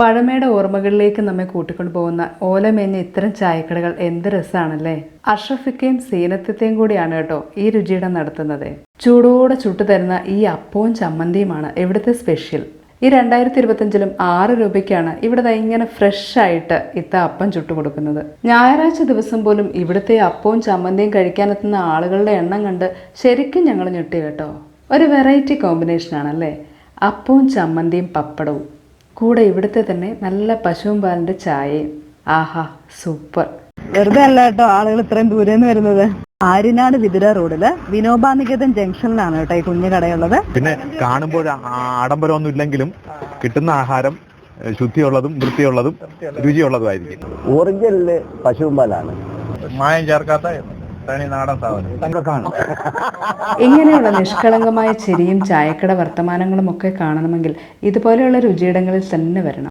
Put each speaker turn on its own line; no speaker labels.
പഴമയുടെ ഓർമ്മകളിലേക്ക് നമ്മെ കൂട്ടിക്കൊണ്ടു പോകുന്ന ഓലമേഞ്ഞ ഇത്തരം ചായക്കടകൾ എന്ത് രസമാണല്ലേ. അഷ്റഫിക്കയും സീനത്തത്തെയും കൂടിയാണ് കേട്ടോ ഈ രുചിയിടം നടത്തുന്നത്. ചൂടോടെ ചുട്ടുതരുന്ന ഈ അപ്പവും ചമ്മന്തിയുമാണ് ഇവിടുത്തെ സ്പെഷ്യൽ. ഈ 2025-ലും 6 രൂപയ്ക്കാണ് ഇവിടെ ഇങ്ങനെ ഫ്രഷ് ആയിട്ട് അപ്പം ചുട്ടുകൊടുക്കുന്നത്. ഞായറാഴ്ച ദിവസം പോലും ഇവിടുത്തെ അപ്പവും ചമ്മന്തിയും കഴിക്കാനെത്തുന്ന ആളുകളുടെ എണ്ണം കണ്ട് ശരിക്കും ഞങ്ങൾ ഞെട്ടി കേട്ടോ. ഒരു വെറൈറ്റി കോമ്പിനേഷനാണല്ലേ, അപ്പവും ചമ്മന്തിയും പപ്പടവും കൂടെ ഇവിടുത്തെ തന്നെ നല്ല പശുവും പാലിന്റെ ചായയും. ആഹാ, സൂപ്പർ.
വെറുതെ അല്ല കേട്ടോ ആളുകൾ ഇത്രയും ദൂരെ നിന്ന് വരുന്നത്. ആര്യനാട് വിതുര റോഡില് വിനോബാനികേതൻ ജംഗ്ഷനിലാണ് കേട്ടോ ഈ കുഞ്ഞു കടയുള്ളത്.
പിന്നെ കാണുമ്പോൾ ആഡംബരമൊന്നും ഇല്ലെങ്കിലും കിട്ടുന്ന ആഹാരം ശുദ്ധിയുള്ളതും വൃത്തിയുള്ളതും രുചിയുള്ളതുമായിരിക്കും.
ഒറിജിനല് പശുവും പാലാണ്,
മായം ചേർക്കാത്ത നാടൻ സാധനം.
ഇങ്ങനെയുള്ള നിഷ്കളങ്കമായ ചിരിയും ചായക്കട വർത്തമാനങ്ങളും ഒക്കെ കാണണമെങ്കിൽ ഇതുപോലെയുള്ള രുചിയിടങ്ങളിൽ തന്നെ വരണം.